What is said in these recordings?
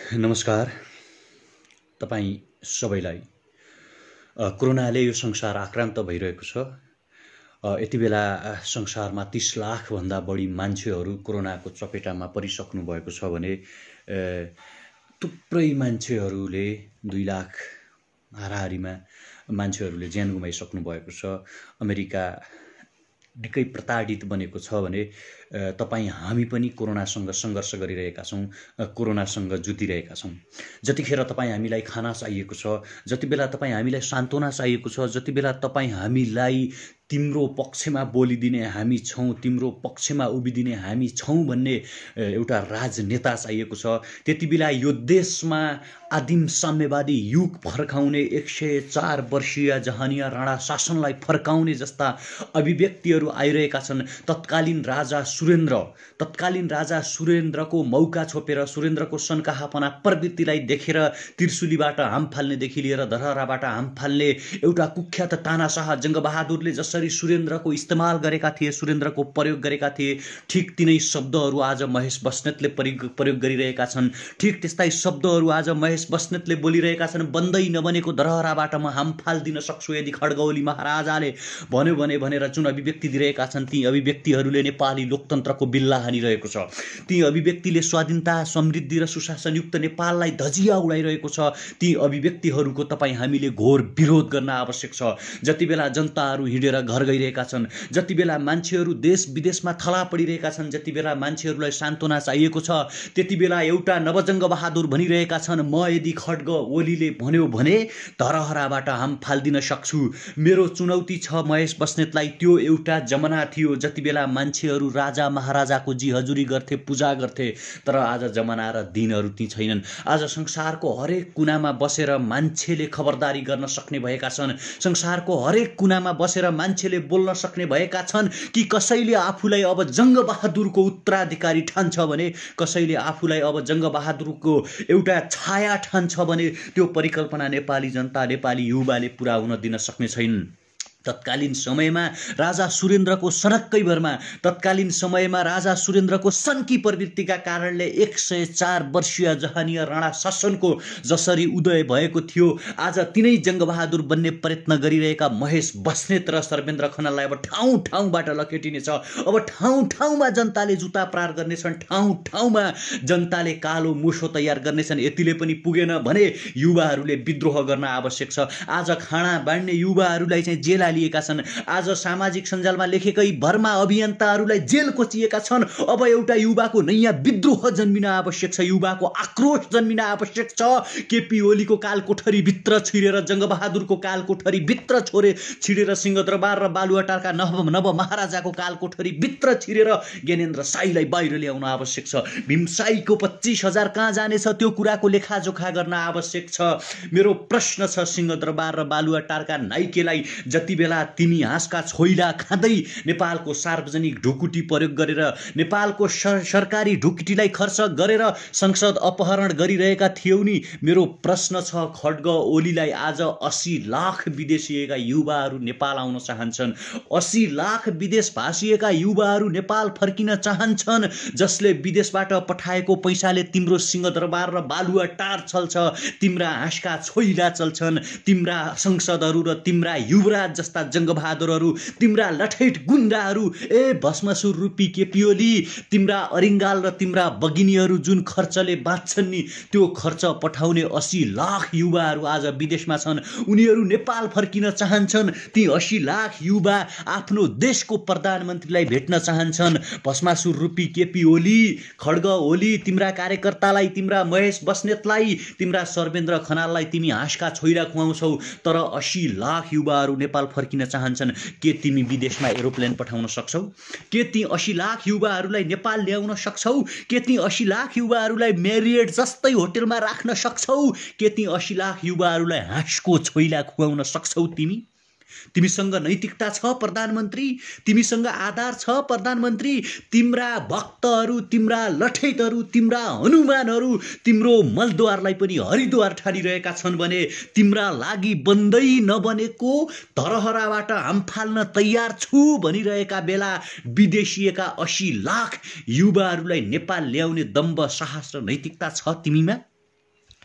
नमस्कार तपाईँ सबैलाई। कोरोनाले यो संसार आक्रान्त भइरहेको छ। यति बेला संसारमा 30 लाखभन्दा बढी मान्छेहरू कोरोनाको चपेटामा परिसक्नु भएको छ भने थुप्रै मान्छेहरूले 2 लाख हाराहारीमा मान्छेहरूले ज्यान गुमाइसक्नु भएको छ। अमेरिका निकै प्रताडित बनेको छ भने तपाईँ हामी पनि कोरोनासँग सङ्घर्ष गरिरहेका छौँ, कोरोनासँग जुधिरहेका छौँ। जतिखेर तपाईँ हामीलाई खाना चाहिएको छ, जति बेला तपाईँ हामीलाई सान्त्वना चाहिएको छ, जति बेला तपाईँ हामीलाई तिम्रो पक्षमा बोलिदिने हामी छौँ, तिम्रो पक्षमा उभिदिने हामी छौँ भन्ने एउटा राजनेता चाहिएको छ, त्यति बेला यो देशमा आदिम साम्यवादी युग फर्काउने 104 वर्षीय जहानिया राणा शासनलाई फर्काउने जस्ता अभिव्यक्तिहरू आइरहेका छन्। तत्कालीन राजा सुरेन्द्रको मौका छोपेर सुरेन्द्रको सन्काहापना प्रवृत्तिलाई देखेर त्रिशुलीबाट हाम फाल्नेदेखि लिएर धरहराबाट हाम फाल्ने एउटा कुख्यात तानाशाह जङ्गबहादुरले जसरी सुरेन्द्रको इस्तेमाल गरेका थिए, सुरेन्द्रको प्रयोग गरेका थिए, ठिक तिनै शब्दहरू आज महेश बस्नेतले प्रयोग गरिरहेका छन्। ठिक त्यस्तै शब्दहरू आज महेश बस्नेतले बोलिरहेका छन्। बन्दै नबनेको धरहराबाट म हाम फाल्दिन सक्छु यदि खड्गौली महाराजाले भन्यो भने भनेर जुन अभिव्यक्ति दिइरहेका छन्, ती अभिव्यक्तिहरूले नेपाली लोकतन्त्रको बिल्ला हानिरहेको छ। ती अभिव्यक्तिले स्वाधीनता, समृद्धि र सुशासनयुक्त नेपाललाई धजिया उडाइरहेको छ। ती अभिव्यक्तिहरूको तपाईँ हामीले घोर विरोध गर्न आवश्यक छ। जति बेला जनताहरू हिँडेर घर गइरहेका छन्, जति बेला मान्छेहरू देश विदेशमा थला पडिरहेका छन्, जति बेला मान्छेहरूलाई सान्त्वना चाहिएको छ, त्यति बेला एउटा नवजङ्ग बहादुर भनिरहेका छन्, म यदि खड्ग ओलीले भन्यो भने धरहराबाट हाम फाल्दिन सक्छु। मेरो चुनौती छ महेश बस्नेतलाई। त्यो एउटा जमाना थियो जति बेला मान्छेहरू राजा महाराजाको जिहजुरी गर्थे, पूजा गर्थे, तर आज जमाना र दिनहरू ती छैनन्। आज संसारको हरेक कुनामा बसेर मान्छेले खबरदारी गर्न सक्ने भएका छन्। संसारको हरेक कुनामा बसेर मान्छेले बोल्न सक्ने भएका छन् कि कसैले आफूलाई अब जङ्गबहादुरको उत्तराधिकारी ठान्छ भने, कसैले आफूलाई अब जङ्गबहादुरको एउटा छाया ठान्छ भने त्यो परिकल्पना नेपाली जनता, नेपाली युवाले पुरा हुन दिन सक्ने छैनन्। तत्कालीन समयमा राजा सुरेन्द्रको सनक्कैभरमा, तत्कालीन समयमा राजा सुरेन्द्रको सन्की प्रवृत्तिका कारणले 104 वर्षीय जहानिया राणा शासनको जसरी उदय भएको थियो, आज तिनै जङ्गबहादुर बन्ने प्रयत्न गरिरहेका महेश बस्नेत र सर्वेन्द्र खनाललाई अब ठाउँ ठाउँबाट लखेटिनेछ। अब ठाउँ ठाउँमा जनताले जुत्ता प्रहार गर्नेछन्, ठाउँ ठाउँमा जनताले कालो मुसो तयार गर्नेछन्। यतिले पनि पुगेन भने युवाहरूले विद्रोह गर्न आवश्यक छ। आज खाना बाँड्ने युवाहरूलाई चाहिँ जेल लिएका छन्। आज सामाजिक सञ्जालमा लेखेकै भरमा अभियन्ताहरूलाई जेल कोचिएका छन्। अब एउटा युवाको नयाँ विद्रोह जन्मिन आवश्यक छ, युवाको आक्रोश जन्मिन आवश्यक छ। केपी ओलीको कालकोठरी भित्र छिरेर, जङ्गबहादुरको कालकोठरी भित्र छिरेर, सिंहदरबार र बालुवाटारका नव महाराजाको कालकोठरी भित्र छिरेर ज्ञानेन्द्र साईलाई बाहिर ल्याउन आवश्यक छ। भीमसाईको 25,000 कहाँ जानेछ त्यो कुराको लेखाजोखा गर्न आवश्यक छ। मेरो प्रश्न छ सिंहदरबार र बालुवाटारका नाइकेलाई, जति बेला तिमी हाँसका छोइला खाँदै नेपालको सार्वजनिक ढुकुटी प्रयोग गरेर, नेपालको सरकारी ढुकुटीलाई खर्च गरेर संसद अपहरण गरिरहेका थियौ नि, मेरो प्रश्न छ खड्ग ओलीलाई आज 80 लाख विदेशिएका युवाहरू नेपाल आउन चाहन्छन्। 80 लाख विदेश भाषिएका युवाहरू नेपाल फर्किन चाहन्छन्, जसले विदेशबाट पठाएको पैसाले तिम्रो सिंहदरबार र बालुवाटार चल्छ, तिम्रा हाँसका छोइला चल्छन्, तिम्रा संसदहरू र तिम्रा युवराज जस्ता जङ्गबहादुरहरू, तिम्रा लठैट गुन्डाहरू, भस्मासुर रूपी केपी ओली, तिम्रा अरिङ्गाल र तिम्रा बगिनीहरू जुन खर्चले बाँच्छन् नि, त्यो खर्च पठाउने 80 लाख युवाहरू आज विदेशमा छन्। उनीहरू नेपाल फर्किन चाहन्छन्। ती 80 लाख युवा आफ्नो देशको प्रधानमन्त्रीलाई भेट्न चाहन्छन्। भस्मासुर रूपी केपी ओली, खड्ग ओली, तिम्रा कार्यकर्तालाई, तिम्रा महेश बस्नेतलाई, तिम्रा सर्वेन्द्र खनाललाई तिमी हाँसका छोइला खुवाउँछौ, तर 80 लाख युवाहरू नेपाल फर्किन चाहन्छन्। के तिमी विदेशमा एरोप्लेन पठाउन सक्छौ? के ती 80 लाख युवाहरूलाई नेपाल ल्याउन सक्छौ? के ती 80 लाख युवाहरूलाई मेरियट जस्तै होटलमा राख्न सक्छौ? के ती 80 लाख युवाहरूलाई हाँसको छोइला खुवाउन सक्छौ? तिमीसँग नैतिकता छ प्रधानमन्त्री? तिमीसँग आधार छ प्रधानमन्त्री? तिम्रा भक्तहरू, तिम्रा लठैतहरू, तिम्रा हनुमानहरू तिम्रो मलद्वारलाई पनि हरिद्वार ठानिरहेका छन् भने तिम्रा लागि बन्दै नबनेको धरहराबाट हाम फाल्न तयार छु भनिरहेका बेला विदेशिएका 80 लाख युवाहरूलाई नेपाल ल्याउने दम्ब, साहस र नैतिकता छ तिमीमा?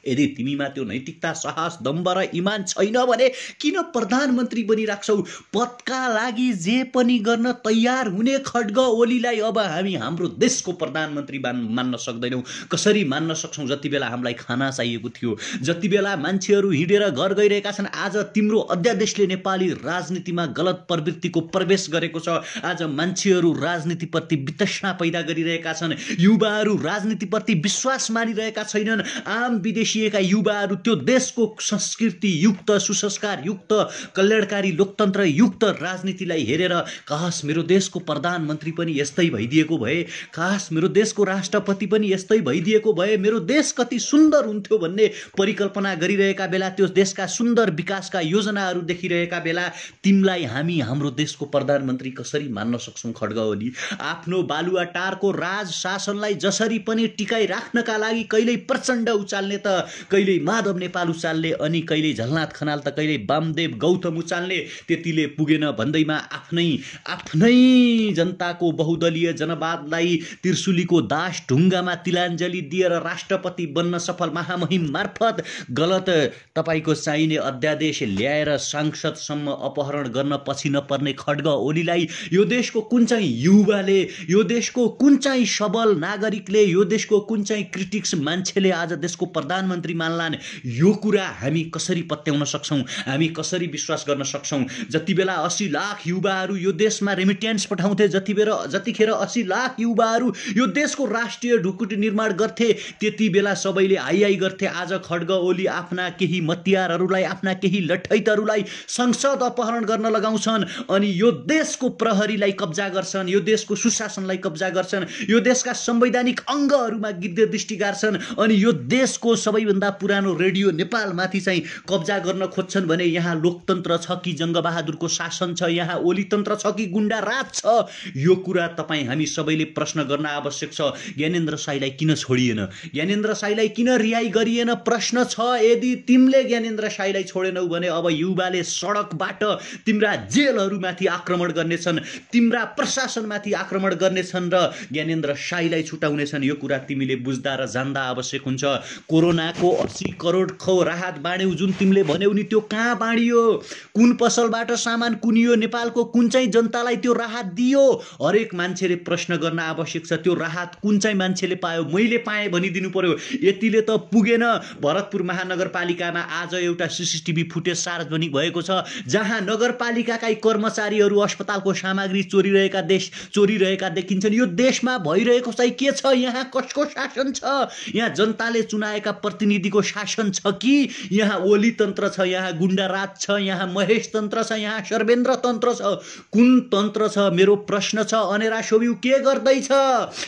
यदि तिमीमा त्यो नैतिकता, साहस, दम्भ र इमान छैन भने किन प्रधानमन्त्री बनिराख्छौ? पदका लागि जे पनि गर्न तयार हुने खड्ग ओलीलाई अब हामी हाम्रो देशको प्रधानमन्त्री मान्न सक्दैनौँ। कसरी मान्न सक्छौँ? जति बेला हामीलाई खाना चाहिएको थियो, जति बेला मान्छेहरू हिँडेर घर गइरहेका छन्। आज तिम्रो अध्यादेशले नेपाली राजनीतिमा गलत प्रवृत्तिको प्रवेश गरेको छ। आज मान्छेहरू राजनीतिप्रति वितृष्णा पैदा गरिरहेका छन्। युवाहरू राजनीतिप्रति विश्वास मानिरहेका छैनन्। आम विदेशिएका युवाहरू त्यो देशको संस्कृति युक्त, सुसंस्कार युक्त, कल्याणकारी लोकतन्त्र युक्त राजनीतिलाई हेरेर काश मेरो देशको प्रधानमन्त्री पनि यस्तै भइदिएको भए, काश मेरो देशको राष्ट्रपति पनि यस्तै भइदिएको भए, मेरो देश कति सुन्दर हुन्थ्यो भन्ने परिकल्पना गरिरहेका बेला, त्यो देशका सुन्दर विकासका योजनाहरू देखिरहेका बेला तिमीलाई हामी हाम्रो देशको प्रधानमन्त्री कसरी मान्न सक्छौँ? खड्ग ओली आफ्नो बालुवाटारको राज शासनलाई जसरी पनि टिकाइ राख्नका लागि कहिल्यै प्रचण्ड उचाल्ने त कहिल्यै माधव नेपाल उचाल्ने, अनि कहिल्यै झलनाथ खनाल त कहिल्यै वामदेव गौतम उचाल्ने। त्यतिले पुगेन भन्दैमा आफ्नै जनताको बहुदलीय जनवादलाई त्रिशुलीको दास ढुङ्गामा तिलाञ्जली दिएर राष्ट्रपति बन्न सफल महामहिम मार्फत गलत तपाईँको चाहिने अध्यादेश ल्याएर सांसदसम्म अपहरण गर्न पछि नपर्ने खड्ग ओलीलाई यो देशको कुन चाहिँ युवाले, यो देशको कुन चाहिँ सबल नागरिकले, यो देशको कुन चाहिँ क्रिटिक्स मान्छेले आज देशको प्रधानमन्त्री मान्लान्? यो कुरा हामी कसरी पत्याउन सक्छौँ? हामी कसरी विश्वास गर्न सक्छौँ? जति बेला 80 लाख युवाहरू यो देशमा रेमिट्यान्स पठाउँथे, जतिखेर 80 लाख युवाहरू यो देशको राष्ट्रिय ढुकुटी निर्माण गर्थे, त्यति बेला सबैले हाई गर्थे। आज खड्ग ओली आफ्ना केही मतियारहरूलाई, आफ्ना केही लठैतहरूलाई संसद अपहरण गर्न लगाउँछन्, अनि यो देशको प्रहरीलाई कब्जा गर्छन्, यो देशको सुशासनलाई कब्जा गर्छन्, यो देशका संवैधानिक अङ्गहरूमा गिद्धे दृष्टि गार्छन्, अनि यो देशको सबैभन्दा पुरानो रेडियो नेपालमाथि चाहिँ कब्जा गर्न खोज्छन् भने यहाँ लोकतन्त्र छ कि जङ्गबहादुरको शासन छ? यहाँ ओली तन्त्र छ कि गुण्डा राज छ? यो कुरा तपाईँ हामी सबैले प्रश्न गर्न आवश्यक छ। ज्ञानेन्द्र साईलाई किन छोडिएन? ज्ञानेन्द्र साईलाई किन रिहाई गरिएन? प्रश्न छ। यदि तिमीले ज्ञानेन्द्र साईलाई छोडेनौ भने अब युवाले सडकबाट तिम्रा जेलहरूमाथि आक्रमण गर्नेछन्, तिम्रा प्रशासनमाथि आक्रमण गर्नेछन् र ज्ञानेन्द्र साईलाई छुटाउनेछन्। यो कुरा तिमीले बुझ्दा र जान्दा आवश्यक हुन्छ। कोरोनाको 80 करोडको राहत बाँड्यौ जुन तिमीले भन्यौ नि, त्यो कहाँ बाँडियो? कुन पसलबाट सामान कुनियो? नेपालको कुन चाहिँ जनतालाई त्यो राहत दियो? हरेक मान्छेले प्रश्न गर्न आवश्यक छ। त्यो राहत कुन चाहिँ मान्छेले पायो? मैले पाएँ भनिदिनु पर्यो। यतिले त पुगेन। भरतपुर महानगरपालिकामा आज एउटा सीसीटीभी फुटेज सार्वजनिक भएको छ, जहाँ नगरपालिकाकै कर्मचारीहरू अस्पतालको सामग्री चोरिरहेका देखिन्छन्। यो देशमा भइरहेको चाहिँ के छ? यहाँ कसको शासन छ? यहाँ जनताले चुनाएका प्रतिनिधिको शासन छ कि यहाँ ओली तन्त्र छ, यहाँ गुण्डा राज छ, यहाँ महेश तन्त्र छ, यहाँ सर्वेन्द्र तन्त्र छ? कुन तन्त्र छ? मेरो प्रश्न छ। अनेरा सोबिउ के गर्दैछ?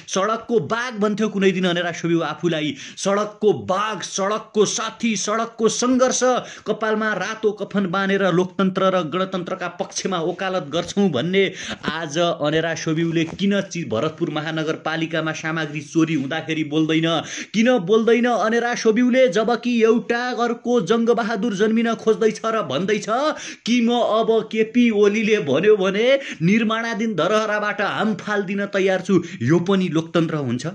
सडकको बाघ भन्थ्यो कुनै दिन अनेरा सोबिउ आफूलाई। सडकको बाघ, सडकको साथी, सडकको सङ्घर्ष, कपालमा रातो कफन बाँधेर लोकतन्त्र र गणतन्त्रका पक्षमा वकालत गर्छौँ भन्ने आज अनेरा सोबिउले किन भरतपुर महानगरपालिकामा सामग्री चोरी हुँदाखेरि बोल्दैन? किन बोल्दैन अनेरा सोबिउले? जबकि एउटा अर्को जङ्गबहादुर जन्मिन खोज्दैछ र भन्दैछ कि म अब केपी ओलीले भन्यो भने निर्माणाधीन धरहराबाट हाम फाल्दिन तयार छु। यो पनि लोकतन्त्र हुन्छ?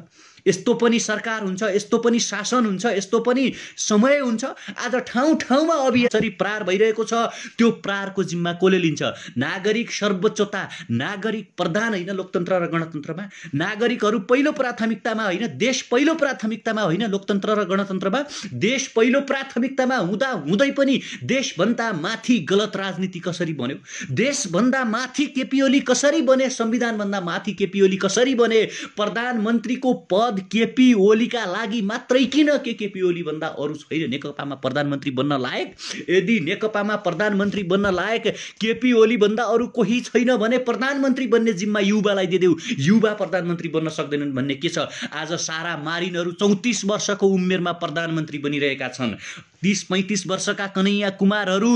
यस्तो पनि सरकार हुन्छ? यस्तो पनि शासन हुन्छ? यस्तो पनि समय हुन्छ? आज ठाउँ ठाउँमा अभियान प्रहार भइरहेको छ। त्यो प्रहारको जिम्मा कसले लिन्छ? नागरिक सर्वोच्चता, नागरिक प्रधान होइन लोकतन्त्र र गणतन्त्रमा? नागरिकहरू पहिलो प्राथमिकतामा होइन? देश पहिलो प्राथमिकतामा होइन लोकतन्त्र र गणतन्त्रमा? देश पहिलो प्राथमिकतामा हुँदा हुँदै पनि देशभन्दा माथि गलत राजनीति कसरी बन्यो? देशभन्दा माथि केपी ओली कसरी बने? संविधानभन्दा माथि केपी ओली कसरी बने? प्रधानमन्त्रीको पद केपी ओलीका लागि मात्रै किन? केपी ओली भन्दा अरू छैन नेकपामा प्रधानमन्त्री बन्न लायक? यदि नेकपामा प्रधानमन्त्री बन्न लायक केपी ओली भन्दा अरू कोही छैन भने प्रधानमन्त्री बन्ने जिम्मा युवालाई दिदेऊ। युवा प्रधानमन्त्री बन्न सक्दैनन् भन्ने के छ? आज सारा मारिनहरू 34 वर्षको उमेरमा प्रधानमन्त्री बनिरहेका छन्। 30-35 वर्षका कन्हैया कुमारहरू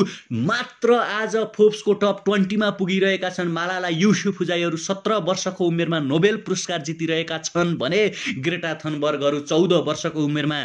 मात्र आज फोर्ब्सको टप 20 मा पुगिरहेका छन्। मालाला युसुफजाईहरू 17 वर्षको उमेरमा नोबेल पुरस्कार जितिरहेका छन् भने ग्रेटा थनबर्गहरू 14 वर्षको उमेरमा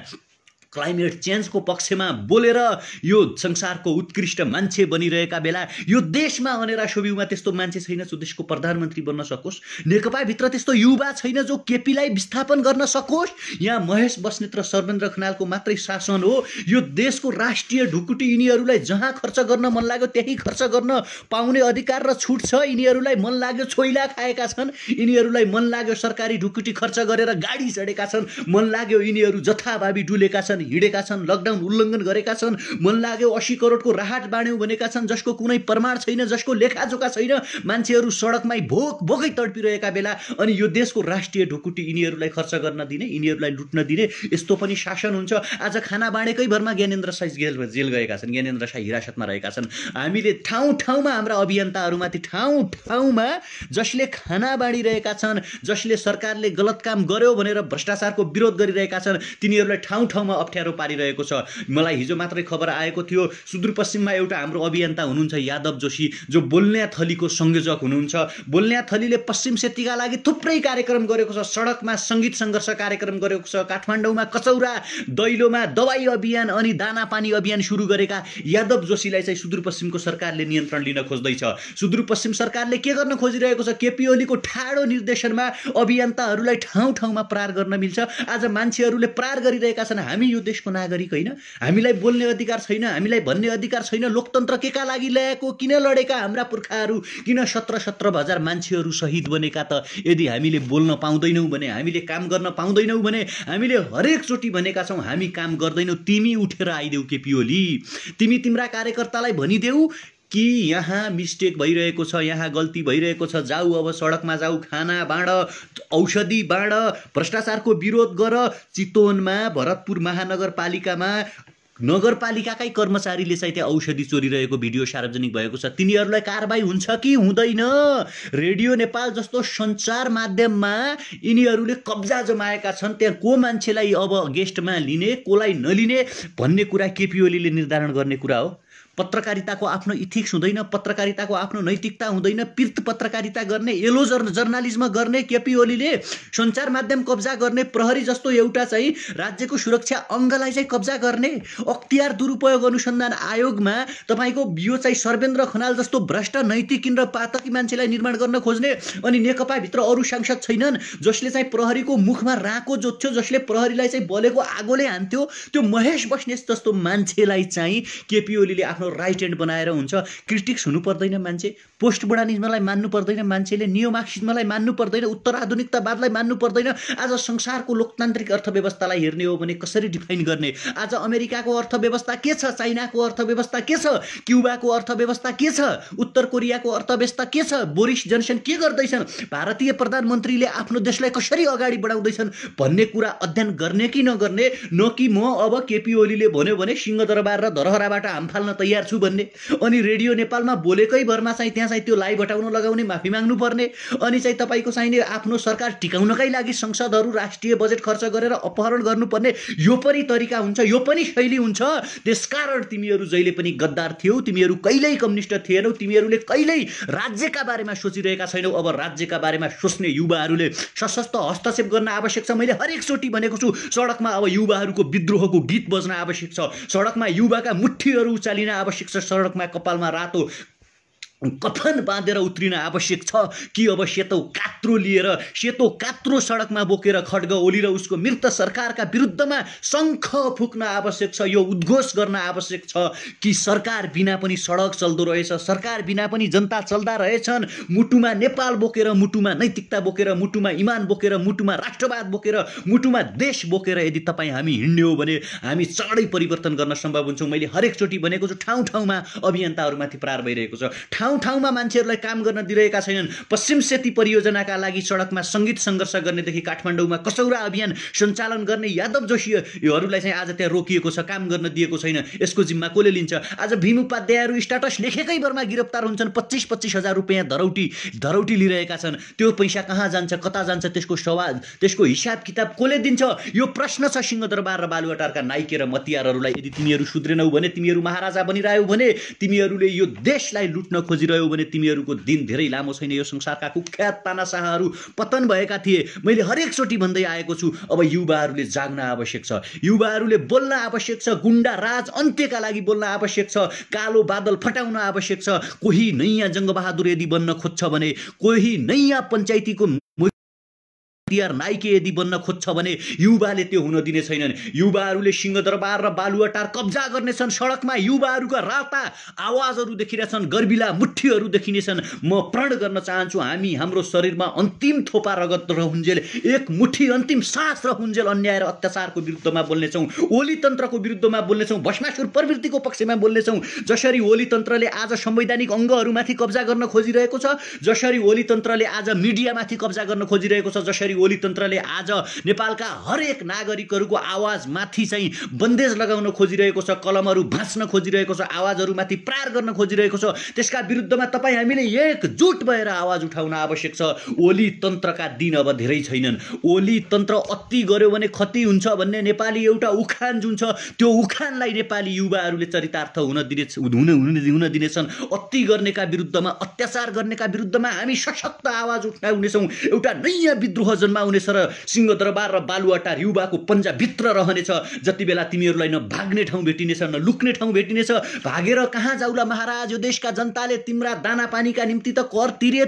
क्लाइमेट चेन्जको पक्षमा बोलेर यो संसारको उत्कृष्ट मान्छे बनिरहेका बेला यो देशमा अनेरा सोभिउमा त्यस्तो मान्छे छैन जो देशको प्रधानमन्त्री बन्न सकोस्। नेकपाभित्र त्यस्तो युवा छैन जो केपीलाई विस्थापन गर्न सकोस्। यहाँ महेश बस्नेत र सर्वेन्द्र खनालको मात्रै शासन हो। यो देशको राष्ट्रिय ढुकुटी यिनीहरूलाई जहाँ खर्च गर्न मन लाग्यो त्यही खर्च गर्न पाउने अधिकार र छुट छ। यिनीहरूलाई मन लाग्यो छोइला खाएका छन्, यिनीहरूलाई मन लाग्यो सरकारी ढुकुटी खर्च गरेर गाडी चढेका छन्, मन लाग्यो यिनीहरू जथाभावी डुलेका छन्, हिँडेका छन्, लकडाउन उल्लङ्घन गरेका छन्, मन लाग्यो 80 करोडको राहत बाँड्यौँ भनेका छन् जसको कुनै प्रमाण छैन, जसको लेखाजोखा छैन। मान्छेहरू सडकमै भोक भोकै तडपिरहेका बेला अनि यो देशको राष्ट्रिय ढुकुटी यिनीहरूलाई खर्च गर्न दिने, यिनीहरूलाई लुट्न दिने, यस्तो पनि शासन हुन्छ। आज खाना बाँडेकै भरमा ज्ञानेन्द्र साई जेल गएका छन्, ज्ञानेन्द्र साई हिरासतमा रहेका छन्। हामीले ठाउँ ठाउँमा हाम्रा अभियन्ताहरूमाथि ठाउँ ठाउँमा जसले खाना बाँडिरहेका छन्, जसले सरकारले गलत काम गर्यो भनेर भ्रष्टाचारको विरोध गरिरहेका छन्, तिनीहरूलाई ठाउँ ठाउँमा अप्ठ्यारो पारिरहेको छ। मलाई हिजो मात्रै खबर आएको थियो, सुदूरपश्चिममा एउटा हाम्रो अभियन्ता हुनुहुन्छ यादव जोशी, जो बोल्न्या थलीको संयोजक हुनुहुन्छ। बोल्न्या थलीले पश्चिम सेतीका लागि थुप्रै कार्यक्रम गरेको छ, सडकमा सङ्गीत सङ्घर्ष कार्यक्रम गरेको छ, काठमाडौँमा कचौरा दैलोमा दबाई अभियान अनि दाना पानी अभियान सुरु गरेका यादव जोशीलाई चाहिँ सुदूरपश्चिमको सरकारले नियन्त्रण लिन खोज्दैछ। सुदूरपश्चिम सरकारले के गर्न खोजिरहेको छ? केपी ओलीको ठाडो निर्देशनमा अभियन्ताहरूलाई ठाउँ ठाउँमा प्रहार गर्न मिल्छ। आज मान्छेहरूले प्रहार गरिरहेका छन्, हामी यो देशको नागरिक होइन, हामीलाई बोल्ने अधिकार छैन, हामीलाई भन्ने अधिकार छैन। लोकतन्त्र केका लागि ल्याएको, किन लडेका हाम्रा पुर्खाहरू, किन 17,000 मान्छेहरू शहीद बनेका त? यदि हामीले बोल्न पाउँदैनौँ भने, हामीले काम गर्न पाउँदैनौँ भने, हामीले हरेकचोटि भनेका छौँ हामी काम गर्दैनौँ, तिमी उठेर आइदेऊ केपी ओली, तिमी तिम्रा कार्यकर्तालाई भनिदेऊ कि यहाँ मिस्टेक भइरहेको छ, यहाँ गल्ती भइरहेको छ, जाऊ अब सडकमा जाऊ, खाना बाँड, औषधि बाँड, भ्रष्टाचारको विरोध गर। चितवनमा भरतपुर महानगरपालिकामा नगरपालिकाकै कर्मचारीले चाहिँ त्यहाँ औषधि चोरिरहेको भिडियो सार्वजनिक भएको छ। तिनीहरूलाई कारबाही हुन्छ कि हुँदैन? रेडियो नेपाल जस्तो सञ्चार माध्यममा यिनीहरूले कब्जा जमाएका छन्। त्यहाँ को मान्छेलाई अब गेस्टमा लिने, कोलाई नलिने भन्ने कुरा केपी ओलीले निर्धारण गर्ने कुरा हो। पत्रकारिताको आफ्नो इथिक्स हुँदैन, पत्रकारिताको आफ्नो नैतिकता हुँदैन। पिर्त पत्रकारिता गर्ने, येलो जर्नलिज्म गर्ने केपी ओलीले सञ्चार माध्यम कब्जा गर्ने, प्रहरी जस्तो एउटा चाहिँ राज्यको सुरक्षा अङ्गलाई चाहिँ कब्जा गर्ने, अख्तियार दुरुपयोग अनुसन्धान आयोगमा तपाईँको यो चाहिँ सर्वेन्द्र खनाल जस्तो भ्रष्ट नैतिक र पातकी मान्छेलाई निर्माण गर्न खोज्ने, अनि नेकपाभित्र अरू सांसद छैनन् जसले चाहिँ प्रहरीको मुखमा राको जोत्थ्यो, जसले प्रहरीलाई चाहिँ बलेको आगोले हान्थ्यो। त्यो महेश बस्नेत जस्तो मान्छेलाई चाहिँ केपी ओलीले आफ्नो राइट ह्यान्ड बनाएर हुन्छ। क्रिटिक्स हुनु पर्दैन मान्छे, पोस्ट मोडर्निज्मलाई मान्नु पर्दैन मान्छेले, नियो मार्क्सिज्मलाई मान्नु पर्दैन, उत्तर आधुनिकतावादलाई मान्नु पर्दैन। आज संसारको लोकतान्त्रिक अर्थव्यवस्थालाई हेर्ने हो भने कसरी डिफाइन गर्ने? आज अमेरिकाको अर्थव्यवस्था के छ, चाइनाको अर्थव्यवस्था के छ, क्युबाको अर्थव्यवस्था के छ, उत्तर कोरियाको अर्थव्यवस्था के छ, बोरिस जनसन के गर्दैछन्, भारतीय प्रधानमन्त्रीले आफ्नो देशलाई कसरी अगाडि बढाउँदैछन् भन्ने कुरा अध्ययन गर्ने कि नगर्ने? न कि म अब केपी ओलीले भन्यो भने सिंहदरबार र धरहराबाट हाम फाल्न तयार छु भन्ने, अनि रेडियो नेपालमा बोलेकै भरमा चाहिँ त्यहाँ चाहिँ त्यो लाइभ हटाउन लगाउने, माफी माग्नु पर्ने, अनि चाहिँ तपाईँको चाहिने आफ्नो सरकार टिकाउनकै लागि संसदहरू राष्ट्रिय बजेट खर्च गरेर अपहरण गर्नुपर्ने, यो पनि तरिका हुन्छ, यो पनि शैली हुन्छ। त्यसकारण तिमीहरू जहिले पनि गद्दार थियौ, तिमीहरू कहिल्यै कम्युनिस्ट थिएनौ, तिमीहरूले कहिल्यै राज्यका बारेमा सोचिरहेका छैनौ। अब राज्यका बारेमा सोच्ने युवाहरूले सशक्त हस्तक्षेप गर्न आवश्यक छ। मैले हरेकचोटि भनेको छु, सडकमा अब युवाहरूको विद्रोहको गीत बज्न आवश्यक छ, सडकमा युवाका मुठ्ठीहरू उचालिन आवश्यक छ, सडकमा कपालमा रातो कफन बाँधेर उत्रिन आवश्यक छ कि अब सेतो कात्रो लिएर, सेतो कात्रो सडकमा बोकेर खड्ग ओली र उसको मृत सरकारका विरुद्धमा शङ्ख फुक्न आवश्यक छ, यो उद्घोष गर्न आवश्यक छ कि सरकार बिना पनि सडक चल्दो रहेछ, सरकार बिना पनि जनता चल्दा रहेछन्। मुटुमा नेपाल बोकेर, मुटुमा नैतिकता बोकेर, मुटुमा इमान बोकेर, मुटुमा राष्ट्रवाद बोकेर, मुटुमा देश बोकेर यदि तपाईँ हामी हिँड्ने हो भने हामी चाँडै परिवर्तन गर्न सम्भव हुन्छौँ। मैले हरेकचोटि भनेको छु, ठाउँ ठाउँमा अभियन्ताहरूमाथि प्रहार भइरहेको छ, ठाउँ ठाउँमा मान्छेहरूलाई काम गर्न दिइरहेका छैनन्। पश्चिम सेती परियोजनाका लागि सडकमा सङ्गीत सङ्घर्ष गर्नेदेखि काठमाडौँमा कसौरा अभियान सञ्चालन गर्ने यादव जोशीहरूलाई चाहिँ आज त्यहाँ रोकिएको छ, काम गर्न दिएको छैन। यसको जिम्मा कसले लिन्छ? आज भीम उपाध्यायहरू स्ट्याटस लेखेकै भरमा गिरफ्तार हुन्छन्, 25-25 हजार रुपियाँ धरौटी लिइरहेका छन्। त्यो पैसा कहाँ जान्छ, कता जान्छ, त्यसको सवाल, त्यसको हिसाब किताब कसले दिन्छ? यो प्रश्न छ सिंहदरबार र बालुवाटारका नाइके र मतियारहरूलाई। यदि तिमीहरू सुध्रेनौ भने, तिमीहरू महाराजा बनिरह्यौ भने, तिमीहरूले यो देशलाई लुट्न खोजिरह्यौ भने तिमीहरूको दिन धेरै लामो छैन। यो संसारका कुख्यात तानाशाहहरू पतन भएका थिए। मैले हरेकचोटि भन्दै आएको छु, अब युवाहरूले जाग्न आवश्यक छ, युवाहरूले बोल्न आवश्यक छ, गुण्डा राज अन्त्यका लागि बोल्न आवश्यक छ, कालो बादल फटाउन आवश्यक छ। कोही नयाँ जङ्गबहादुर यदि बन्न खोज्छ भने, कोही नयाँ पञ्चायतीको नाइके यदि बन्न खोज्छ भने युवाले त्यो हुन दिने छैनन्। युवाहरूले सिंहदरबार र बालुवाटार कब्जा गर्नेछन्। सडकमा युवाहरूका राता आवाजहरू देखिरहेछन्, गर्बिला मुठ्ठीहरू देखिनेछन्। म प्रण गर्न चाहन्छु, हामी हाम्रो शरीरमा अन्तिम थोपा रगत रहुन्जेल, एक मुठी अन्तिम सास रहुन्जेल अन्याय र अत्याचारको विरुद्धमा बोल्नेछौँ, ओली तन्त्रको विरुद्धमा बोल्नेछौँ, भष्मासुर प्रवृत्तिको पक्षमा बोल्नेछौँ। जसरी ओली तन्त्रले आज संवैधानिक अङ्गहरूमाथि कब्जा गर्न खोजिरहेको छ, जसरी ओली तन्त्रले आज मिडियामाथि कब्जा गर्न खोजिरहेको छ, जसरी ओली तन्त्रले आज नेपालका हरेक नागरिकहरूको आवाजमाथि चाहिँ बन्देज लगाउन खोजिरहेको छ, कलमहरू भाँच्न खोजिरहेको छ, आवाजहरूमाथि प्रहार गर्न खोजिरहेको छ, त्यसका विरुद्धमा तपाईँ हामीले एकजुट भएर आवाज उठाउन आवश्यक छ। ओली तन्त्रका दिन अब धेरै छैनन्। ओली तन्त्र अति गर्यो भने खती हुन्छ भन्ने नेपाली एउटा उखान जुन छ, त्यो उखानलाई नेपाली युवाहरूले चरितार्थ हुन दिनेछन्। अति गर्नेका विरुद्धमा, अत्याचार गर्नेका विरुद्धमा हामी सशक्त आवाज उठाउनेछौँ। एउटा नयाँ विद्रोह जन्माउनेछ र सिंहदरबार र बालुवाटार युवाको पन्जाभित्र रहनेछ। जति बेला तिमीहरूलाई न भाग्ने ठाउँ भेटिनेछ, न लुक्ने ठाउँ भेटिनेछ। भागेर कहाँ जाउला महाराज, यो देशका जनताले तिम्रा दाना पानीका निम्ति त कर तिरे।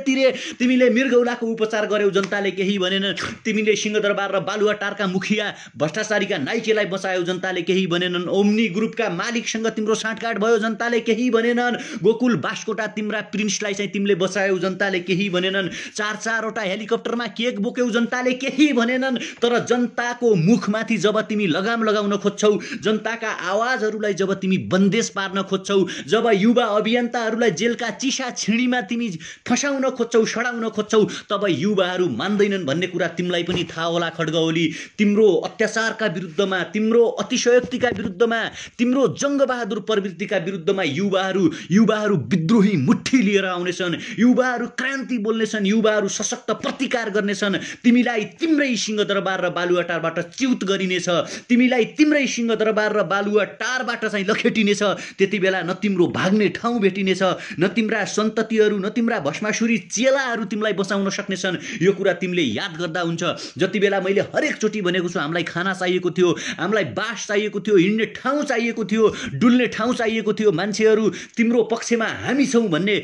तिमीले मृगौलाको उपचार गर्यौ, जनताले केही भनेन। तिमीले सिंहदरबार र बालुवाटारका मुखिया भ्रष्टाचारीका नाइकेलाई बचायौ, जनताले केही भनेनन्। ओम्नी ग्रुपका मालिकसँग तिम्रो साँठगाँठ भयो, जनताले केही भनेनन्। गोकुल बास्कोटा तिम्रा प्रिन्सलाई चाहिँ तिमीले बचायौ, जनताले केही भनेनन्। 4-4वटा हेलिकप्टरमा केक बोक्यौ, जनताले केही भनेनन्। तर जनताको मुखमाथि जब तिमी लगाम लगाउन खोज्छौ, जनताका आवाजहरूलाई जब तिमी बन्देज पार्न खोज्छौ, जब युवा अभियन्ताहरूलाई जेलका चिसा छिडीमा तिमी फसाउन खोज्छौ, सडाउन खोज्छौ, तब युवाहरू मान्दैनन् भन्ने कुरा तिमीलाई पनि थाहा होला खड्गओली। तिम्रो अत्याचारका विरुद्धमा, तिम्रो अतिशयोक्तिका विरुद्धमा, तिम्रो जङ्गबहादुर प्रवृत्तिका विरुद्धमा युवाहरू विद्रोही मुट्ठी लिएर आउनेछन्। युवाहरू क्रान्ति बोल्नेछन्, युवाहरू सशक्त प्रतिकार गर्नेछन्। तिमीलाई तिम्रै सिंहदरबार र बालुवाटारबाट च्युत गरिनेछ, तिमीलाई तिम्रै सिंहदरबार र बालुवाटारबाट चाहिँ लखेटिनेछ। त्यति बेला न तिम्रो भाग्ने ठाउँ भेटिनेछ, न तिम्रा सन्ततिहरू, न तिम्रा भष्मासुरी चेलाहरू तिमीलाई बचाउन सक्नेछन्। यो कुरा तिमीले याद गर्दा हुन्छ। जति बेला मैले हरेकचोटि भनेको छु, हामीलाई खाना चाहिएको थियो, हामीलाई बास चाहिएको थियो, हिँड्ने ठाउँ चाहिएको थियो, डुल्ने ठाउँ चाहिएको थियो, मान्छेहरू तिम्रो पक्षमा हामी छौँ भन्ने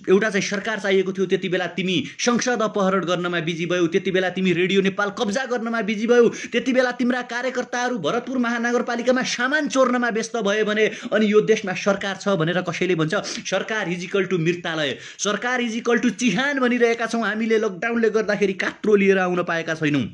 एउटा चाहिँ सरकार चाहिएको थियो। त्यति बेला तिमी संसद अपहरण गर्नमा बिजी भयौ, त्यति बेला तिमी रेडियो नेपाल कब्जा गर्नमा बिजी भयौ, त्यति बेला तिम्रा कार्यकर्ताहरू भरतपुर महानगरपालिकामा सामान चोर्नमा व्यस्त भयो भने, अनि यो देशमा सरकार छ भनेर कसैले भन्छ सरकार इज इक्वल टु मृतालय, सरकार इज इक्वल टु चिहान भनिरहेका छौँ। हामीले लकडाउनले गर्दाखेरि कात्रो लिएर आउन पाएका छैनौँ।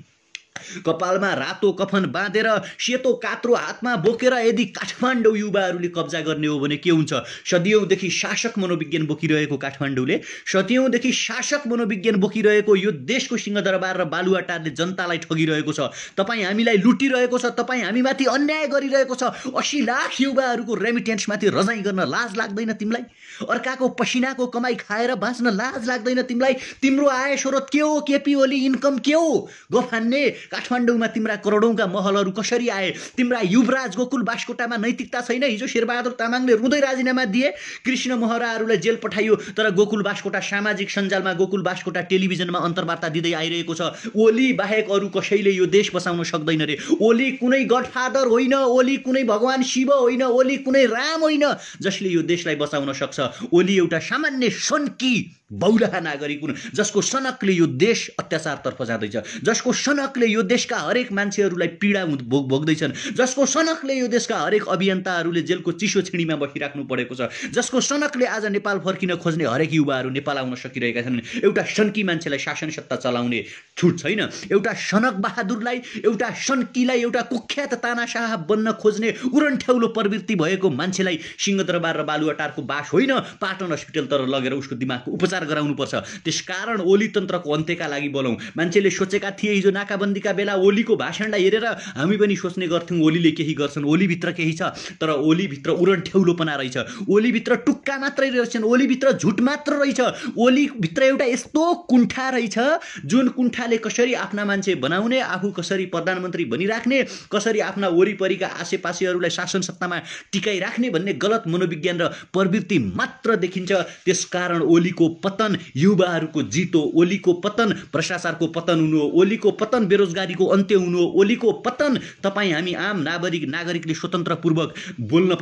कपालमा रातो कफन बाँधेर सेतो कात्रो हातमा बोकेर यदि काठमाडौँ युवाहरूले कब्जा गर्ने हो भने के हुन्छ? सदियौँदेखि शासक मनोविज्ञान बोकिरहेको काठमाडौँले, सदियौँदेखि शासक मनोविज्ञान बोकिरहेको यो देशको सिंहदरबार र बालुवाटारले जनतालाई ठगिरहेको छ। तपाईँ हामीलाई लुटिरहेको छ, तपाईँ हामीमाथि अन्याय गरिरहेको छ। 80 लाख युवाहरूको रेमिटेन्समाथि रजाइ गर्न लाज लाग्दैन तिमीलाई? अर्काको पसिनाको कमाई खाएर बाँच्न लाज लाग्दैन तिमीलाई? तिम्रो आय स्रोत के हो? केपी ओली इन्कम के हो? गफान्ने काठमाडौँमा तिम्रा करोडौँका महलहरू कसरी आए? तिम्रा युवराज गोकुल बास्कोटामा नैतिकता छैन? हिजो शेरबहादुर तामाङले रुँदै राजीनामा दिए, कृष्ण महराहरूलाई जेल पठाइयो, तर गोकुल बास्कोटा सामाजिक सञ्जालमा, गोकुल बास्कोटा टेलिभिजनमा अन्तर्वार्ता दिँदै आइरहेको छ। ओली बाहेक अरू कसैले यो देश बसाउन सक्दैन रे। ओली कुनै गडफादर होइन, ओली कुनै भगवान शिव होइन, ओली कुनै राम होइन जसले यो देशलाई बचाउन सक्छ। ओली एउटा सामान्य सन्की बौलाहा नागरिक हुन्, जसको सनकले यो देश अत्याचारतर्फ जाँदैछ, जसको सनकले यो देशका हरेक मान्छेहरूलाई पीडा भोग्दैछन्, जसको सनकले यो देशका हरेक अभियन्ताहरूले जेलको चिसो छिडीमा बसिराख्नु परेको छ, जसको सनकले आज नेपाल फर्किन खोज्ने हरेक युवाहरू नेपाल आउन सकिरहेका छन्। एउटा सन्की मान्छेलाई शासन सत्ता चलाउने छुट छैन। एउटा सनक बहादुरलाई, एउटा सन्कीलाई, एउटा कुख्यात तानाशाह बन्न खोज्ने उरन्ठ्याउलो प्रवृत्ति भएको मान्छेलाई सिंहदरबार र बालुवाटारको बास होइन, पाटन हस्पिटल तर लगेर उसको दिमागको उपचार गराउनुपर्छ। त्यसकारण ओली तन्त्रको अन्त्यका लागि बोलौँ। मान्छेले सोचेका थिए हिजो नाकाबन्दी बन्दीका बेला ओलीको भाषणलाई हेरेर हामी पनि सोच्ने गर्थ्यौँ ओलीले केही गर्छन्, ओलीभित्र केही छ। तर ओलीभित्र उरनठेउलोपना रहेछ, ओलीभित्र टुक्का मात्रै रहेछन्, ओलीभित्र झुट मात्र रहेछ, ओलीभित्र एउटा यस्तो कुण्ठा रहेछ जुन कुण्ठाले कसरी आफ्ना मान्छे बनाउने, आफू कसरी प्रधानमन्त्री बनिराख्ने, कसरी आफ्ना वरिपरिका आसेपासेहरूलाई शासन सत्तामा टिकाइराख्ने भन्ने गलत मनोविज्ञान र प्रवृत्ति मात्र देखिन्छ। त्यसकारण ओलीको पतन युवाहरूको जित हो, ओलीको पतन भ्रष्टाचारको पतन हुनु हो, ओलीको पतन बेरोजगारीको अन्त्य हुनु हो, ओलीको पतन तपाईँ हामी आम नागरिकले स्वतन्त्रपूर्वक बोल्न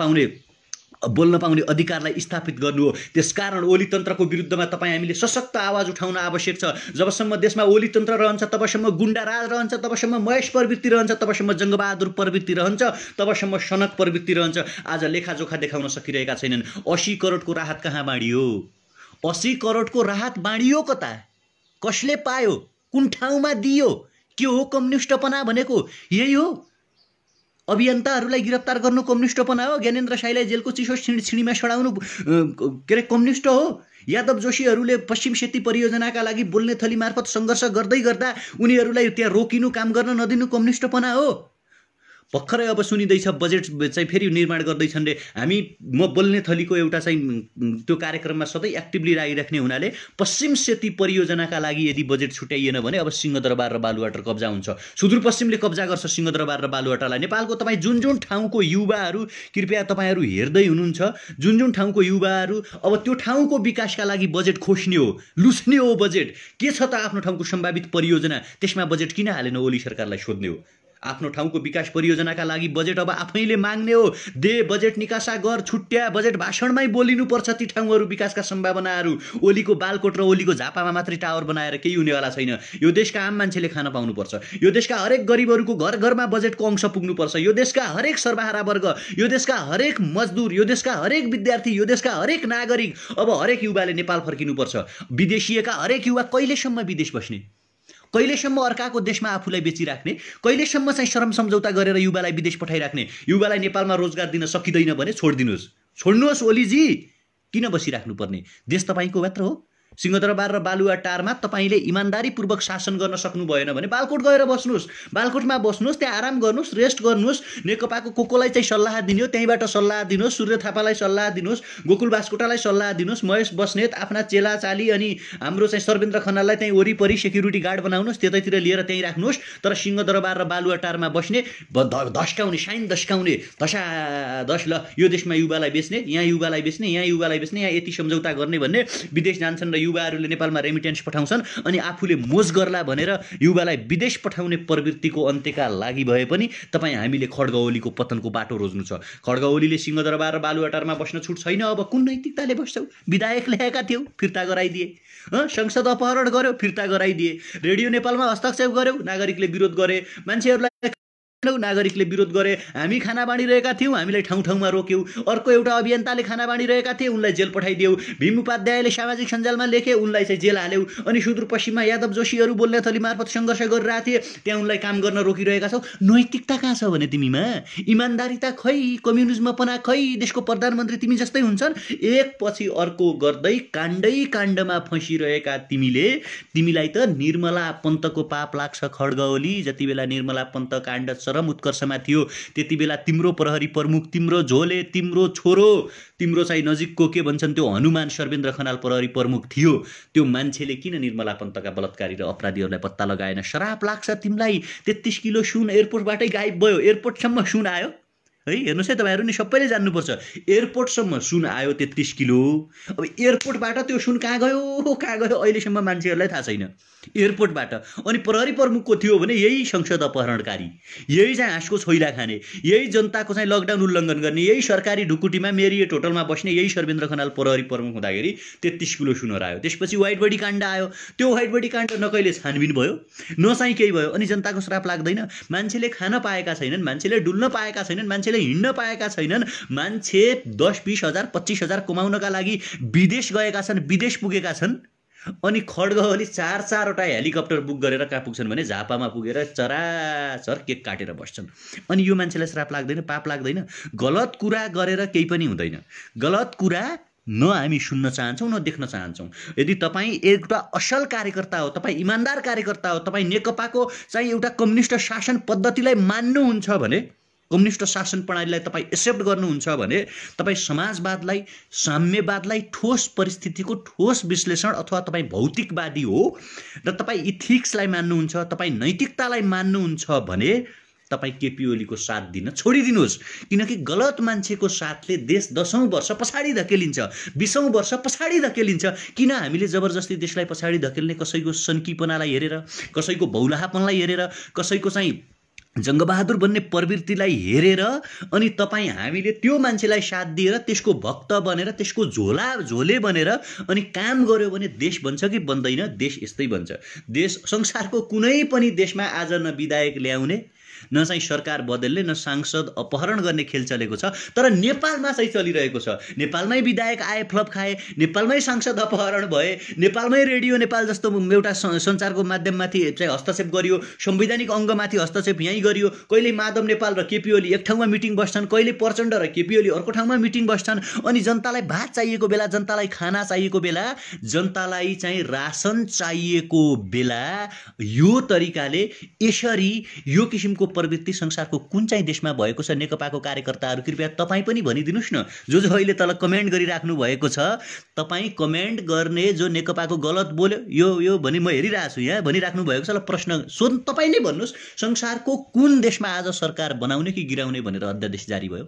पाउने अधिकारलाई स्थापित गर्नु हो। त्यसकारण ओली तन्त्रको विरुद्धमा तपाईँ हामीले सशक्त आवाज उठाउन आवश्यक छ। जबसम्म देशमा ओली तन्त्र रहन्छ, तबसम्म गुण्डा राज रहन्छ, तबसम्म महेश प्रवृत्ति रहन्छ, तबसम्म जङ्गबहादुर प्रवृत्ति रहन्छ, तबसम्म सनक प्रवृत्ति रहन्छ। आज लेखाजोखा देखाउन सकिरहेका छैनन्। 80 करोडको राहत कहाँ बाँडियो? 80 करोडको राहत बाँडियो कता? कसले पायो? कुन ठाउँमा दियो? के हो कम्युनिस्टपना भनेको? यही हो। अभियन्ताहरूलाई गिरफ्तार गर्नु कम्युनिस्टपना हो? ज्ञानेन्द्र साईलाई जेलको चिसो छिडीमा सडाउनु के अरे कम्युनिस्ट हो? यादव जोशीहरूले पश्चिम सेती परियोजनाका लागि बोल्ने थली मार्फत सङ्घर्ष गर्दै गर्दा उनीहरूलाई त्यहाँ रोकिनु, काम गर्न नदिनु कम्युनिस्टपना हो? भर्खरै अब सुनिँदैछ बजेट चाहिँ फेरि निर्माण गर्दैछन् रे। म बोल्ने थलीको एउटा चाहिँ त्यो कार्यक्रममा सधैँ एक्टिभली लागिराख्ने हुनाले पश्चिम सेती परियोजनाका लागि यदि बजेट छुट्याइएन भने अब सिंहदरबार र बालुवाटार कब्जा हुन्छ। सुदूरपश्चिमले कब्जा गर्छ सिंहदरबार र बालुवाटारलाई। नेपालको तपाईँ जुन जुन ठाउँको युवाहरू कृपया तपाईँहरू हेर्दै हुनुहुन्छ, जुन ठाउँको युवाहरू अब त्यो ठाउँको विकासका लागि बजेट खोज्ने हो, लुस्ने हो बजेट के छ त आफ्नो ठाउँको सम्भावित परियोजना, त्यसमा बजेट किन हालेन ओली सरकारलाई सोध्ने हो। आफ्नो ठाउँको विकास परियोजनाका लागि बजेट अब आफैले माग्ने हो। दे बजेट निकासा गर, छुट्या बजेट भाषणमै बोलिनुपर्छ ती ठाउँहरू विकासका सम्भावनाहरू। ओलीको बालकोट र ओलीको झापामा मात्रै टावर बनाएर केही हुनेवाला छैन। यो देशका आम मान्छेले खान पाउनुपर्छ। यो देशका हरेक गरिबहरूको घर घरमा बजेटको अंश पुग्नुपर्छ। यो देशका हरेक सर्वहारा वर्ग, यो देशका हरेक मजदुर, यो देशका हरेक विद्यार्थी, यो देशका हरेक नागरिक, अब हरेक युवाले नेपाल फर्किनुपर्छ। विदेशिएका हरेक युवा कहिलेसम्म विदेश बस्ने, कहिलेसम्म अर्काको देशमा आफूलाई बेचिराख्ने, कहिलेसम्म चाहिँ शरम सम्झौता गरेर युवालाई विदेश पठाइराख्ने? युवालाई नेपालमा रोजगार दिन सकिँदैन भने छोड्नुहोस् ओलीजी। किन बसिराख्नुपर्ने? देश तपाईँको मात्र हो। सिंहदरबार र बालुवाटारमा तपाईँले इमान्दारीपूर्वक शासन गर्न सक्नु भएन भने बालकोट गएर बस्नुहोस्, बालकोटमा बस्नुहोस्, त्यहाँ आराम गर्नुहोस्, रेस्ट गर्नुहोस्। नेकपाको कोलाई चाहिँ सल्लाह दिने हो, त्यहीँबाट सल्लाह दिनुहोस्। सूर्य थापालाई सल्लाह दिनुहोस्, गोकुल बास्कोटालाई सल्लाह दिनुहोस्, महेश बस्नेत आफ्ना चेला चाली अनि हाम्रो चाहिँ सर्वेन्द्र खनाललाई त्यहीँ वरिपरि सेक्युरिटी गार्ड बनाउनुहोस्, त्यतैतिर लिएर त्यहीँ राख्नुहोस्। तर सिंहदरबार र बालुवाटारमा बस्ने धस्काउने, साइन धस्काउने, धस ल यो देशमा युवालाई बेच्ने, यहाँ युवालाई बेच्ने, यहाँ युवालाई बेच्ने, यहाँ यति सम्झौता गर्ने भन्ने, विदेश जान्छन् र युवाहरूले नेपालमा रेमिटेन्स पठाउँछन् अनि आफूले मोज गर्ला भनेर युवालाई विदेश पठाउने प्रवृत्तिको अन्त्यका लागि भए पनि तपाईँ हामीले खड्ग ओलीको पतनको बाटो रोज्नु छ। खड्ग ओलीले सिंहदरबार र बालुवाटारमा बस्न छुट छैन। अब कुन नैतिकताले बस्छौ? विधायक ल्याएका थियौ, फिर्ता गराइदिए। संसद अपहरण गर्यो, फिर्ता गराइदिए। रेडियो नेपालमा हस्तक्षेप गर्यो, नागरिकले विरोध गरे। मान्छेहरूलाई नागरिकले विरोध गरे। हामी खाना बाँडिरहेका थियौँ, हामीलाई ठाउँ ठाउँमा रोक्यौ। अर्को एउटा अभियन्ताले खाना बाँडिरहेका थिए, उनलाई जेल पठाइदियौ। भीम उपाध्यायले सामाजिक सञ्जालमा लेखे, उनलाई चाहिँ जेल हाल्यौ। अनि सुदूरपश्चिममा यादव जोशीहरू बोल्ने थली मार्फत सङ्घर्ष गरिरहेका थिए, त्यहाँ उनलाई काम गर्न रोकिरहेका छौ। नैतिकता कहाँ छ भने तिमीमा? इमान्दारिता खै, कम्युनिजमपना खै, देशको प्रधानमन्त्री तिमी जस्तै हुन्छन्। एक पछि अर्को गर्दै काण्डमा फँसिरहेका तिमीलाई त निर्मला पन्तको पाप लाग्छ। खड्ग ओली, जति बेला निर्मला पन्त काण्ड चरम उत्कर्षमा थियो त्यति बेला तिम्रो प्रहरी प्रमुख, तिम्रो झोले, तिम्रो छोरो, तिम्रो चाहिँ नजिकको के भन्छन् त्यो हनुमान सर्वेन्द्र खनाल प्रहरी प्रमुख थियो। त्यो मान्छेले किन निर्मला पन्तका बलात्कारी र अपराधीहरूलाई पत्ता लगाएन? शराप लाग्छ तिमीलाई। 33 किलो सुन एयरपोर्टबाटै गायब भयो। एयरपोर्टसम्म सुन आयो है। हेर्नुहोस् है, तपाईँहरू नि सबैले जान्नुपर्छ, एयरपोर्टसम्म सुन आयो 33 किलो। अब एयरपोर्टबाट त्यो सुन कहाँ गयो अहिलेसम्म मान्छेहरूलाई थाहा छैन। एयरपोर्टबाट अनि प्रहरी प्रमुखको थियो भने यही संसद अपहरणकारी, यही चाहिँ हाँसको छोइला खाने, यही जनताको चाहिँ लकडाउन उल्लङ्घन गर्ने, यही सरकारी ढुकुटीमा मेरिएट होटलमा बस्ने यही सर्वेन्द्र खनाल प्रहरी प्रमुख हुँदाखेरि 33 किलो सुन आयो। त्यसपछि व्हाइट बडी काण्ड आयो। त्यो व्हाइट बडी काण्ड न कहिले छानबिन भयो न चाहिँ केही भयो। अनि जनताको श्राप लाग्दैन? मान्छेले खान पाएका छैनन्, मान्छेले डुल्न पाएका छैनन्, मान्छेले हिँड्न पाएका छैनन्। मान्छे 10-20 हजार 25 हजार कमाउनका लागि विदेश गएका छन्, विदेश पुगेका छन्। अनि खड्ग ओली 4-4वटा हेलिकप्टर बुक गरेर कहाँ पुग्छन् भने झापामा पुगेर चराचर केक काटेर बस्छन्। अनि यो मान्छेलाई श्राप लाग्दैन? पाप लाग्दैन? गलत कुरा गरेर केही पनि हुँदैन। गलत कुरा न हामी सुन्न चाहन्छौँ न देख्न चाहन्छौँ। यदि तपाईँ एउटा असल कार्यकर्ता हो, तपाईँ इमान्दार कार्यकर्ता हो, तपाईँ नेकपाको चाहिँ एउटा कम्युनिस्ट शासन पद्धतिलाई मान्नुहुन्छ भने, कम्युनिस्ट शासन प्रणालीलाई तपाईँ एक्सेप्ट गर्नुहुन्छ भने, तपाईँ समाजवादलाई, साम्यवादलाई, ठोस परिस्थितिको ठोस विश्लेषण अथवा तपाईँ भौतिकवादी हो र तपाईँ इथिक्सलाई मान्नुहुन्छ, तपाईँ नैतिकतालाई मान्नुहुन्छ भने तपाईँ केपी ओलीको साथ दिन छोडिदिनुहोस्। किनकि गलत मान्छेको साथले देश 10औं वर्ष पछाडि धकेलिन्छ, 20औं वर्ष पछाडि धकेलिन्छ। किन हामीले जबरजस्ती देशलाई पछाडि धकेल्ने? कसैको सन्कीपनालाई हेरेर, कसैको बौलाहापनलाई हेरेर, कसैको चाहिँ जङ्गबहादुर बन्ने प्रवृत्तिलाई हेरेर अनि तपाईँ हामीले त्यो मान्छेलाई साथ दिएर त्यसको भक्त बनेर त्यसको झोले बनेर अनि काम गर्यो भने देश बन्छ कि बन्दैन? देश यस्तै बन्छ। देश संसारको कुनै पनि देशमा आज न विधायक ल्याउने, न चाहिँ सरकार बदल्ने, न सांसद अपहरण गर्ने खेल चलेको छ। तर नेपालमा चाहिँ चलिरहेको छ। नेपालमै विधायक आए, फ्लप खाए, नेपालमै सांसद अपहरण भए, नेपालमै रेडियो नेपाल जस्तो एउटा सञ्चारको माध्यममाथि चाहिँ हस्तक्षेप गरियो, संवैधानिक अङ्गमाथि हस्तक्षेप यहीँ गरियो। कहिले माधव नेपाल र केपी ओली एक ठाउँमा मिटिङ बस्छन्, कहिले प्रचण्ड र केपी ओली अर्को ठाउँमा मिटिङ बस्छन्। अनि जनतालाई भात चाहिएको बेला, जनतालाई खाना चाहिएको बेला, जनतालाई चाहिँ रासन चाहिएको बेला यो तरिकाले यसरी यो किसिमको प्रवृत्ति संसारको कुन चाहिँ देशमा भएको छ? नेकपाको कार्यकर्ताहरू कृपया तपाईँ पनि भनिदिनुहोस् न। जो अहिले तल कमेन्ट गरिराख्नु भएको छ, तपाईँ कमेन्ट गर्ने जो नेकपाको गलत बोल्यो यो भनी म हेरिरहेको छु यहाँ भनिराख्नु भएको छ, ल प्रश्न सोध्नु तपाईँ नै भन्नुहोस्। संसारको कुन देशमा आज सरकार बनाउने कि गिराउने भनेर अध्यादेश जारी भयो?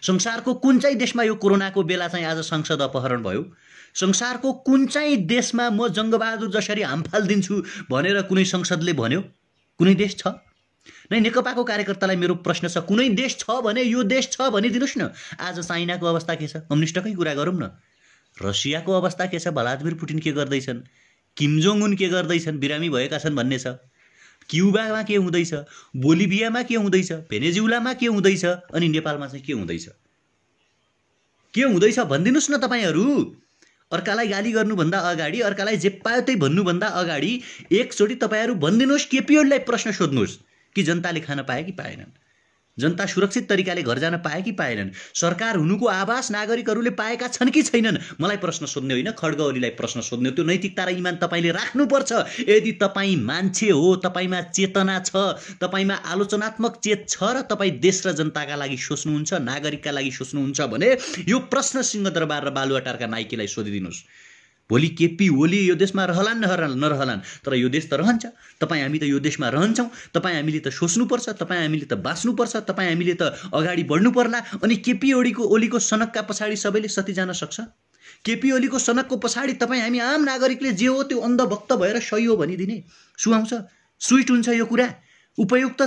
संसारको कुन चाहिँ देशमा यो कोरोनाको बेला चाहिँ आज संसद अपहरण भयो? संसारको कुन चाहिँ देशमा म जङ्गबहादुर जसरी हामफाल दिन्छु भनेर कुनै संसदले भन्यो? कुनै देश छ? नै नेकपाको कार्यकर्तालाई मेरो प्रश्न छ, कुनै देश छ भने यो देश छ भनिदिनुहोस् न। आज चाइनाको अवस्था के छ? कम्युनिस्टकै कुरा गरौँ न। रसियाको अवस्था के छ? भ्लादिमिर पुटिन के गर्दैछन्? किम जोङ उन के गर्दैछन्? बिरामी भएका छन् भन्ने छ। क्युबामा के हुँदैछ? बोलिभियामा के हुँदैछ? भेनेजुलामा के हुँदैछ? अनि नेपालमा चाहिँ के हुँदैछ? के हुँदैछ भनिदिनुहोस् न तपाईँहरू। अर्कालाई गाली गर्नुभन्दा अगाडि, अर्कालाई जे पायो त्यही भन्नुभन्दा अगाडि एकचोटि तपाईँहरू भनिदिनुहोस्, केपी ओलीलाई प्रश्न सोध्नुहोस् कि जनताले खान पाए कि पाएनन्? जनता सुरक्षित तरिकाले घर जान पाए कि पाएनन्? सरकार हुनुको आभास नागरिकहरूले पाएका छन् कि छैनन्? मलाई प्रश्न सोध्ने होइन, खड्ग ओलीलाई प्रश्न सोध्ने। त्यो नैतिकता र इमान तपाईँले राख्नुपर्छ। यदि तपाईँ मान्छे हो, तपाईँमा चेतना छ, तपाईँमा आलोचनात्मक चेत छ र तपाईँ देश र जनताका लागि सोच्नुहुन्छ, नागरिकका लागि सोच्नुहुन्छ भने यो प्रश्न सिंहदरबार र बालुवाटारका नाइकेलाई सोधिदिनुहोस्। भोलि केपी ओली यो देशमा रहलान् नरहलान्, तर यो देश त रहन्छ। तपाईँ हामी त यो देशमा रहन्छौँ। तपाईँ हामीले त सोच्नुपर्छ, तपाईँ हामीले त बाँच्नुपर्छ, तपाईँ हामीले त अगाडि बढ्नु पर्ला। अनि केपी ओलीको सनकका पछाडि सबैले सती जान सक्छ? केपी ओलीको सनकको पछाडि तपाईँ हामी आम नागरिकले जे हो त्यो अन्धभक्त भएर सही हो भनिदिने सुहाउँछ? स्विट हुन्छ यो कुरा? उपयुक्त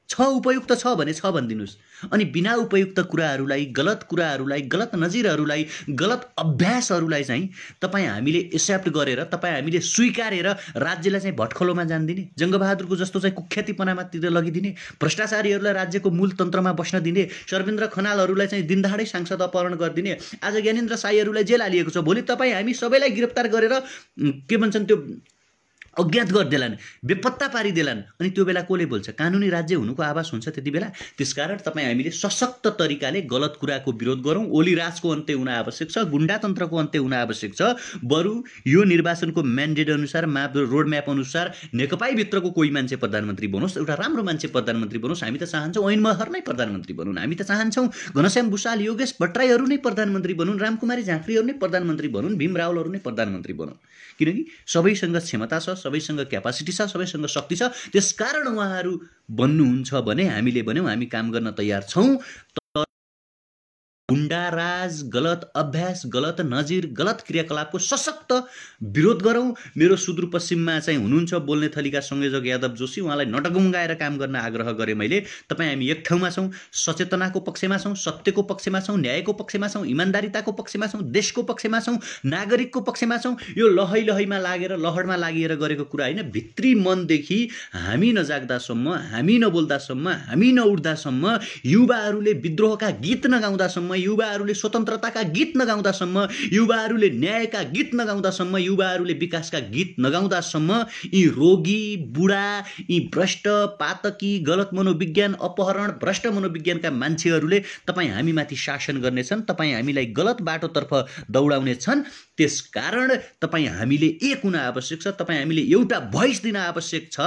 छ उपयुक्त छ भने छ भनिदिनुहोस्। अनि बिना उपयुक्त कुराहरूलाई, गलत कुराहरूलाई, गलत नजिरहरूलाई, गलत अभ्यासहरूलाई चाहिँ तपाईँ हामीले एक्सेप्ट गरेर, तपाईँ हामीले स्वीकारेर राज्यलाई चाहिँ भटखलोमा जान दिने, जङ्गबहादुरको जस्तो चाहिँ कुख्यातीपनामातिर लगिदिने, भ्रष्टाचारीहरूलाई राज्यको मूल तन्त्रमा बस्न दिने, शर्मेन्द्र खनालहरूलाई चाहिँ दिनदहाडै सांसद अपहरण गरिदिने, आज ज्ञानेन्द्र साईहरूलाई जेल हालिएको छ। भोलि तपाईँ हामी सबैलाई गिरफ्तार गरेर के भन्छन् त्यो अज्ञात गरिदेलान्, बेपत्ता पारिदेलान्। अनि त्यो बेला कसले बोल्छ? कानुनी राज्य हुनुको आभास हुन्छ त्यति बेला। त्यसकारण तपाईँ हामीले सशक्त तरिकाले गलत कुराको विरोध गरौँ। ओली राजको अन्त्य हुन आवश्यक छ, गुण्डातन्त्रको अन्त्य हुन आवश्यक छ। बरु यो निर्वाचनको म्यान्डेट अनुसार, रोडम्याप अनुसार नेकपाई भित्रको कोही मान्छे प्रधानमन्त्री बनोस्, एउटा राम्रो मान्छे प्रधानमन्त्री बनोस्। हामी त चाहन्छौँ ऐन महर नै प्रधानमन्त्री बनुन्, हामी त चाहन्छौँ घनश्याम भुसाल, योगेश भट्टराईहरू नै प्रधानमन्त्री बनुन्, रामकुमारी झाँक्रीहरू नै प्रधानमन्त्री बनुन्, भीम रावलहरू नै प्रधानमन्त्री बनुन्। किनकि सबैसँग क्षमता छ, सबैसँग क्यापासिटी छ, सबैसँग शक्ति छ। त्यसकारण उहाँहरू बन्नुहुन्छ भने हामीले भन्यौँ हामी काम गर्न तयार छौँ। गुण्डाराज, गलत अभ्यास, गलत नजिर, गलत क्रियाकलापको सशक्त विरोध गरौँ। मेरो सुदूरपश्चिममा चाहिँ हुनुहुन्छ बोल्ने थलीका संयोजक यादव जोशी, उहाँलाई नटगुङ्गाएर काम गर्न आग्रह गरेँ मैले। तपाईँ हामी एक ठाउँमा छौँ, सचेतनाको पक्षमा छौँ, सत्यको पक्षमा छौँ, न्यायको पक्षमा छौँ, इमान्दारिताको पक्षमा छौँ, देशको पक्षमा छौँ, नागरिकको पक्षमा छौँ। यो लहैमा लागेर, लहरमा लागि गरेको कुरा होइन। भित्री मनदेखि हामी नजाग्दासम्म, हामी नबोल्दासम्म, हामी नउठ्दासम्म, युवाहरूले विद्रोहका गीत नगाउँदासम्म, युवाहरूले स्वतन्त्रताका गीत नगाउँदासम्म, युवाहरूले न्यायका गीत नगाउँदासम्म, युवाहरूले विकासका गीत नगाउँदासम्म यी रोगी, बुढा, यी भ्रष्ट, पातकी, गलत मनोविज्ञान, अपहरण, भ्रष्ट मनोविज्ञानका मान्छेहरूले तपाईँ हामीमाथि शासन गर्नेछन्, तपाईँ हामीलाई गलत बाटोतर्फ दौडाउनेछन्। त्यसकारण तपाईँ हामीले एक हुन आवश्यक छ, तपाईँ हामीले एउटा भोइस दिन आवश्यक छ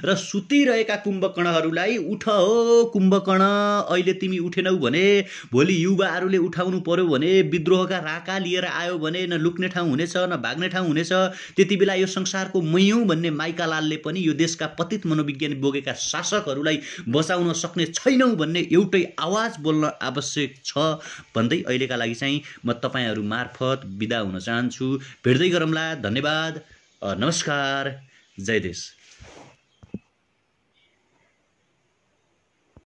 र सुतिरहेका कुम्भकर्णहरूलाई उठ हो कुम्भकर्ण, अहिले तिमी उठेनौ भने भोलि युवाहरूले उठाउनु पर्यो भने, विद्रोहका राका लिएर आयो भने न लुक्ने ठाउँ हुनेछ न भाग्ने ठाउँ हुनेछ। त्यति बेला यो संसारको मैयौँ भन्ने माइकालालले पनि यो देशका पतित मनोविज्ञान बोकेका शासकहरूलाई बचाउन सक्ने छैनौँ भन्ने एउटै आवाज बोल्न आवश्यक छ भन्दै अहिलेका लागि चाहिँ म तपाईँहरू मार्फत बिदा हुन चाहन्छु। भेट्दै गरौँला। धन्यवाद। नमस्कार। जय देश।